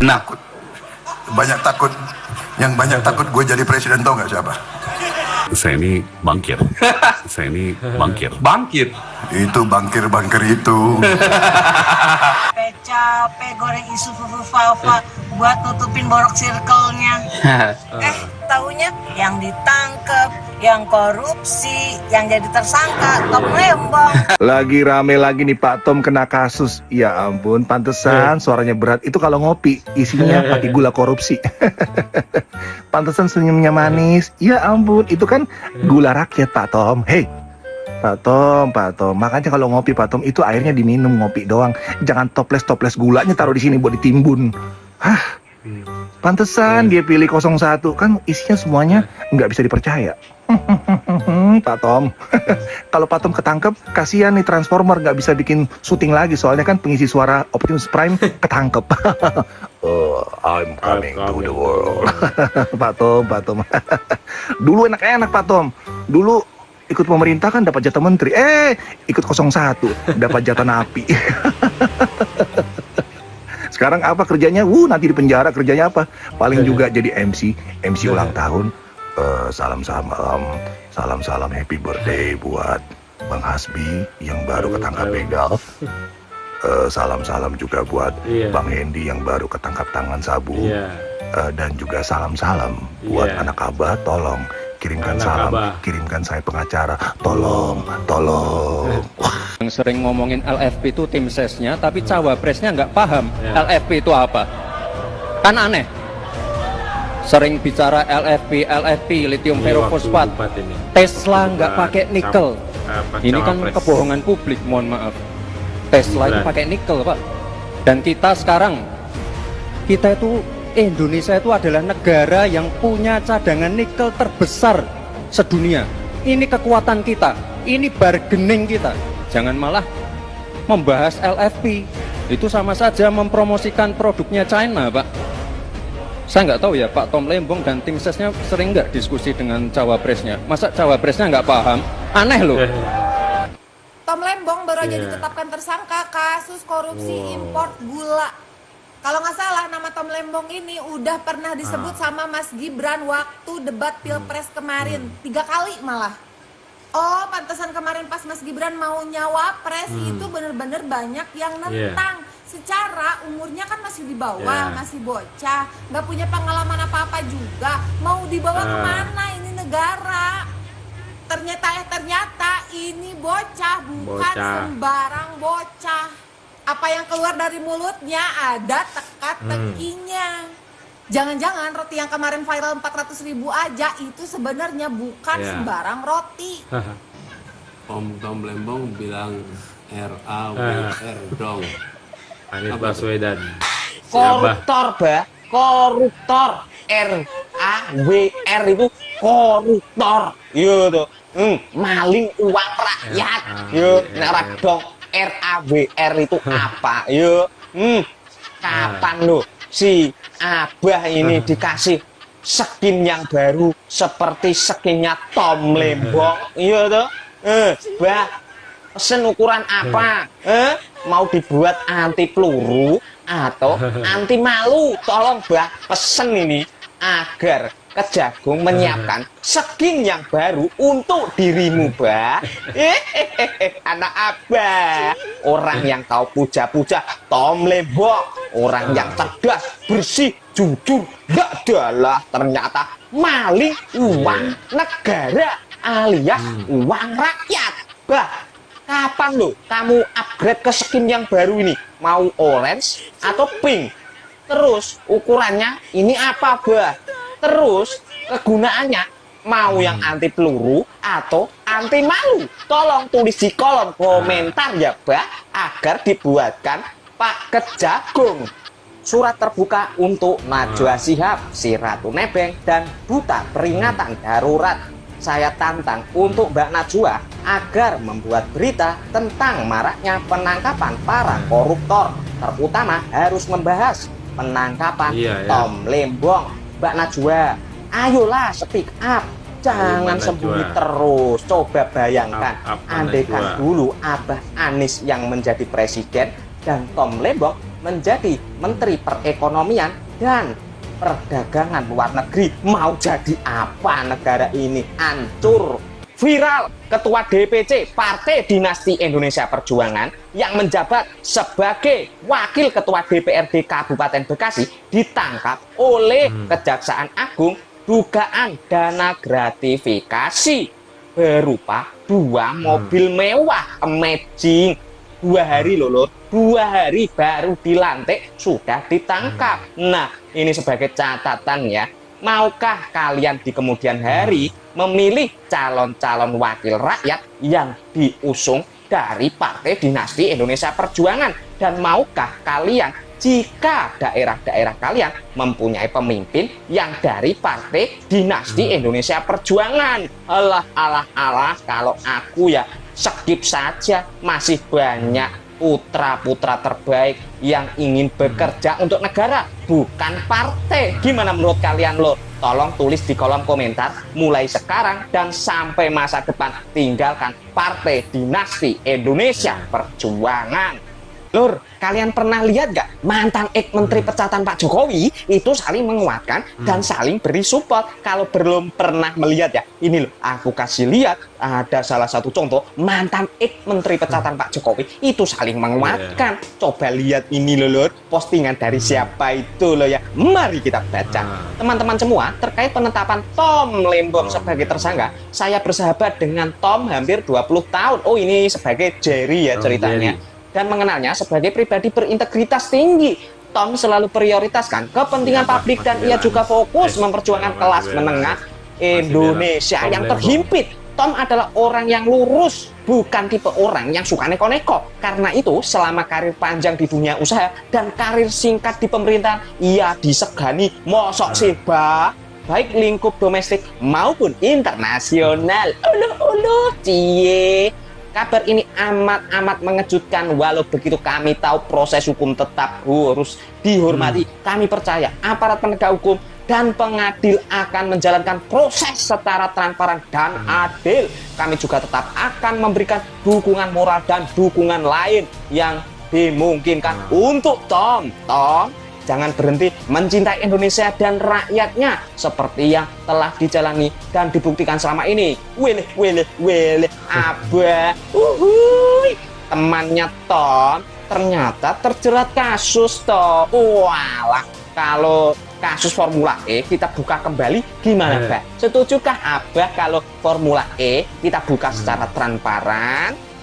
Takut, banyak takut. Yang banyak takut gue jadi presiden, tau nggak siapa? Saya ini bangkir. Saya ini bangkir. Bangkit. Itu bangkir itu. Capek goreng isu fufu-fafa buat nutupin borok circle-nya. Taunya yang ditangkep, yang korupsi, yang jadi tersangka, Tom Lembong. Lagi rame lagi nih Pak Tom kena kasus. Ya ampun, pantesan suaranya berat. Itu kalau ngopi isinya pakai gula korupsi. Pantesan senyumnya manis. Ya ampun, itu kan gula rakyat Pak Tom. Hei Pak Tom, makanya kalau ngopi Pak Tom itu airnya diminum, ngopi doang. Jangan toples gulanya taruh di sini buat ditimbun. Hah, pantesan dia pilih 01, kan isinya semuanya nggak bisa dipercaya. Pak Tom, kalau Pak Tom ketangkep, kasihan nih Transformer nggak bisa bikin syuting lagi soalnya kan pengisi suara Optimus Prime ketangkep. I'm coming to the world. Pak Tom. Dulu enak-enak Pak Tom. Dulu ikut pemerintah kan dapat jatah menteri. Ikut 01 dapat jatah napi. Sekarang apa kerjanya? Nanti di penjara kerjanya apa? Paling juga jadi MC ulang tahun. Salam happy birthday buat Bang Hasbi yang baru ketangkap begal. Salam juga buat Bang Hendy yang baru ketangkap tangan sabu. Dan juga salam buat anak Abah, tolong kirimkan kirimkan saya pengacara, tolong. Yang sering ngomongin LFP itu tim sesnya, tapi cawapresnya nggak paham LFP itu apa. Kan aneh. Sering bicara LFP, lithium ferrofosfat. Tesla nggak pakai nikel. Ini kan kebohongan publik, mohon maaf. Tesla itu pakai nikel, Pak. Dan kita sekarang, Indonesia itu adalah negara yang punya cadangan nikel terbesar sedunia. Ini kekuatan kita, ini bargaining kita. Jangan malah membahas LFP. Itu sama saja mempromosikan produknya China, Pak. Saya nggak tahu ya, Pak Tom Lembong dan tim sesnya sering nggak diskusi dengan cawapresnya. Masa cawapresnya nggak paham? Aneh loh. Tom Lembong baru aja ditetapkan tersangka kasus korupsi impor gula. Kalau nggak salah nama Tom Lembong ini udah pernah disebut sama Mas Gibran waktu debat Pilpres kemarin 3 kali malah. Oh, pantesan kemarin pas Mas Gibran mau nyawapres itu bener-bener banyak yang nentang. Secara umurnya kan masih di bawah, masih bocah, nggak punya pengalaman apa-apa juga. Mau dibawa kemana ini negara? Ternyata ini bocah, bukan sembarang bocah. Apa yang keluar dari mulutnya ada teka-tekinya. Jangan-jangan roti yang kemarin viral 400.000 aja itu sebenarnya bukan sembarang roti. Om Tom Lembong bilang RAWR dong. Anies Baswedan. Koruptor, koruptor. RAWR itu koruptor. Iya tuh. Maling uang rakyat. Yo, nek dong RAWR itu apa? Yo. Kapan lo si Abah ini dikasih skin yang baru seperti skinnya Tom Lembong? Iya tuh. Bah, pesen ukuran apa? Mau dibuat anti peluru atau anti malu? Tolong Bah, pesen ini agar Kejagung menyiapkan skin yang baru untuk dirimu, Bah. Anak Abah, orang yang kau puja-puja Tom Lembong, orang yang cerdas, bersih, jujur, gak adalah ternyata maling uang negara alias uang rakyat. Bah, kapan lo kamu upgrade ke skin yang baru ini? Mau orange atau pink? Terus ukurannya ini apa, Bah? Terus kegunaannya mau yang anti peluru atau anti malu? Tolong tulis di kolom komentar ya, Bah, agar dibuatkan Pak Kejagung. Surat terbuka untuk Najwa Shihab, si Ratu Nebeng, dan Duta Peringatan Darurat. Saya tantang untuk Mbak Najwa agar membuat berita tentang maraknya penangkapan para koruptor. Terutama harus membahas penangkapan Tom Lembong. Mbak Najwa, ayolah speak up, jangan sembunyi terus. Coba bayangkan, andaikan dulu Abah Anies yang menjadi presiden dan Tom Lembong menjadi Menteri Perekonomian dan Perdagangan Luar Negeri. Mau jadi apa negara ini? Hancur. Viral Ketua DPC Partai Dinasti Indonesia Perjuangan yang menjabat sebagai Wakil Ketua DPRD Kabupaten Bekasi ditangkap oleh Kejaksaan Agung dugaan dana gratifikasi berupa 2 mobil mewah. Amazing. 2 hari loh, 2 hari baru dilantik sudah ditangkap. Nah, ini sebagai catatan ya. Maukah kalian di kemudian hari memilih calon-calon wakil rakyat yang diusung dari Partai Dinasti Indonesia Perjuangan? Dan maukah kalian jika daerah-daerah kalian mempunyai pemimpin yang dari Partai Dinasti Indonesia Perjuangan? Alah, kalau aku ya skip saja. Masih banyak putra-putra terbaik yang ingin bekerja untuk negara, bukan partai. Gimana menurut kalian lo? Tolong tulis di kolom komentar mulai sekarang dan sampai masa depan. Tinggalkan Partai Dinasti Indonesia Perjuangan. Lur, kalian pernah lihat gak mantan ex-menteri percatan Pak Jokowi itu saling menguatkan dan saling beri support? Kalau belum pernah melihat ya, ini loh, aku kasih lihat ada salah satu contoh mantan ex-menteri percatan Pak Jokowi itu saling menguatkan. Coba lihat ini loh, Lur, postingan dari siapa itu loh ya. Mari kita baca. Teman-teman semua, terkait penetapan Tom Lembong sebagai tersangka, saya bersahabat dengan Tom hampir 20 tahun. Oh, ini sebagai Jerry ya ceritanya. Dan mengenalnya sebagai pribadi berintegritas tinggi. Tom selalu prioritaskan kepentingan publik dan ia juga fokus memperjuangkan kelas menengah Indonesia yang terhimpit. Tom adalah orang yang lurus, bukan tipe orang yang suka neko-neko. Karena itu, selama karir panjang di dunia usaha dan karir singkat di pemerintahan, ia disegani mosok sih, baik lingkup domestik maupun internasional. Cie. Kabar ini amat mengejutkan. Walau begitu kami tahu proses hukum tetap harus dihormati. Kami percaya aparat penegak hukum dan pengadil akan menjalankan proses secara transparan dan adil. Kami juga tetap akan memberikan dukungan moral dan dukungan lain yang dimungkinkan untuk Tom. Jangan berhenti mencintai Indonesia dan rakyatnya seperti yang telah dijalani dan dibuktikan selama ini. Wele, Abah. Temannya Tom ternyata terjerat kasus toh. Walah, kalau kasus Formula E kita buka kembali gimana, Mbak? Setujukah Abah kalau Formula E kita buka secara transparan?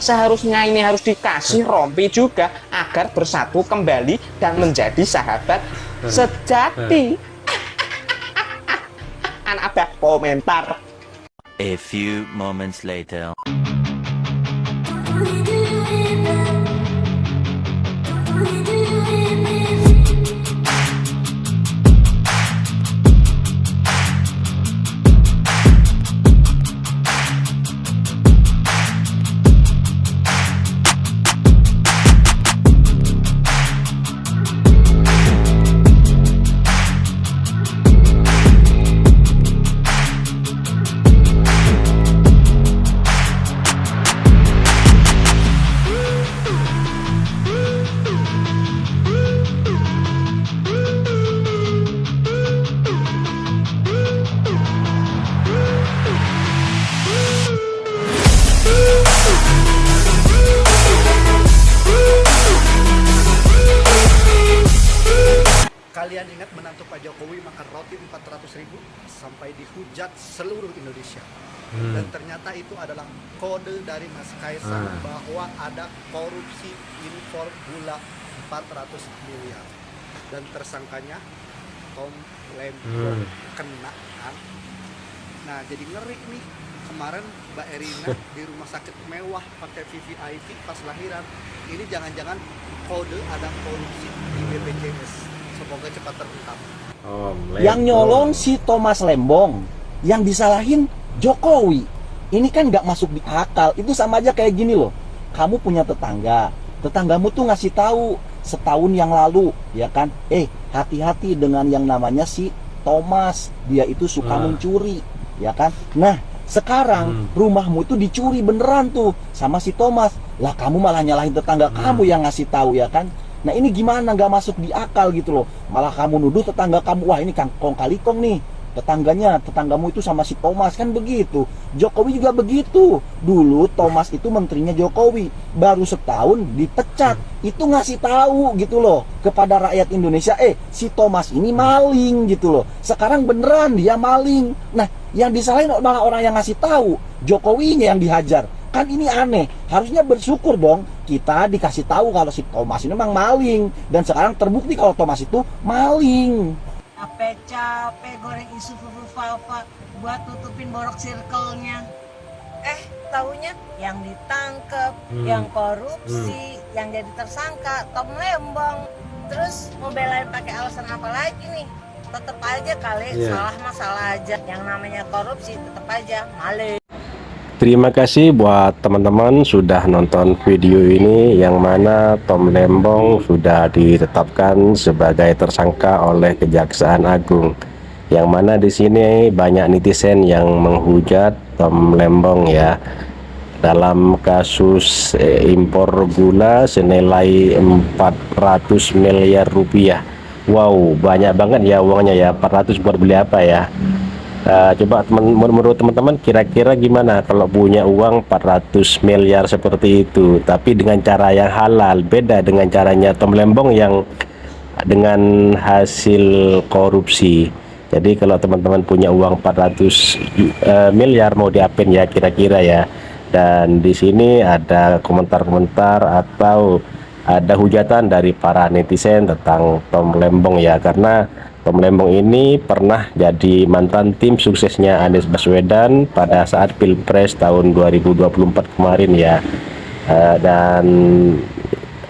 Seharusnya ini harus dikasih rompi juga agar bersatu kembali dan menjadi sahabat sejati. Anak Abah komentar. A few moments later. Kalian ingat menantu Pak Jokowi makan roti 400.000 sampai dihujat seluruh Indonesia. Dan ternyata itu adalah kode dari Mas Kaisang bahwa ada korupsi impor gula 400 miliar. Dan tersangkanya Tom Lembong kena kan. Nah, jadi ngeri nih. Kemarin Mbak Erina di rumah sakit mewah pakai VVIP pas lahiran. Ini jangan-jangan kode ada korupsi di BPJS. Semoga cepat terungkap. Yang nyolong si Thomas Lembong, yang disalahin Jokowi. Ini kan nggak masuk di akal. Itu sama aja kayak gini loh. Kamu punya tetanggamu tuh ngasih tahu setahun yang lalu, ya kan? Hati-hati dengan yang namanya si Thomas. Dia itu suka mencuri, ya kan? Nah, sekarang rumahmu itu dicuri beneran tuh sama si Thomas. Lah kamu malah nyalahin tetangga kamu yang ngasih tahu, ya kan? Nah ini gimana, nggak masuk di akal gitu loh. Malah kamu nuduh tetangga kamu, wah ini kan kong kali kong nih, tetanggamu itu sama si Thomas, kan begitu. Jokowi juga begitu. Dulu Thomas itu menterinya Jokowi, baru setahun dipecat. Itu ngasih tahu gitu loh kepada rakyat Indonesia, si Thomas ini maling gitu loh. Sekarang beneran dia maling. Nah yang disalahin malah orang yang ngasih tahu, Jokowinya yang dihajar. Kan ini aneh. Harusnya bersyukur dong kita dikasih tahu kalau si Thomas ini memang maling, dan sekarang terbukti kalau Thomas itu maling. Capek-capek goreng isu fufu falfa buat tutupin borok circle-nya. Taunya yang ditangkep, yang korupsi, yang jadi tersangka Tom Lembong. Terus mau belain pakai alasan apa lagi nih? Tetep aja kali, salah masalah aja. Yang namanya korupsi tetep aja maling. Terima kasih buat teman-teman sudah nonton video ini, yang mana Tom Lembong sudah ditetapkan sebagai tersangka oleh Kejaksaan Agung. Yang mana di sini banyak netizen yang menghujat Tom Lembong ya, dalam kasus impor gula senilai 400 miliar rupiah. Wow, banyak banget ya uangnya ya. 400 buat beli apa ya? Coba menurut teman-teman kira-kira gimana kalau punya uang 400 miliar seperti itu, tapi dengan cara yang halal, beda dengan caranya Tom Lembong yang dengan hasil korupsi. Jadi kalau teman-teman punya uang 400 miliar mau diapain ya kira-kira ya. Dan di sini ada komentar-komentar atau ada hujatan dari para netizen tentang Tom Lembong ya, karena Tom Lembong ini pernah jadi mantan tim suksesnya Anies Baswedan pada saat Pilpres tahun 2024 kemarin ya. Dan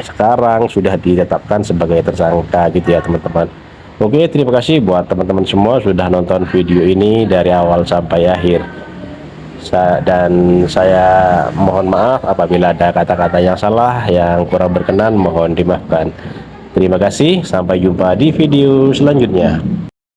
sekarang sudah ditetapkan sebagai tersangka gitu ya teman-teman. Oke, terima kasih buat teman-teman semua sudah nonton video ini dari awal sampai akhir. Dan saya mohon maaf apabila ada kata-kata yang salah, yang kurang berkenan, mohon dimaafkan. Terima kasih, sampai jumpa di video selanjutnya.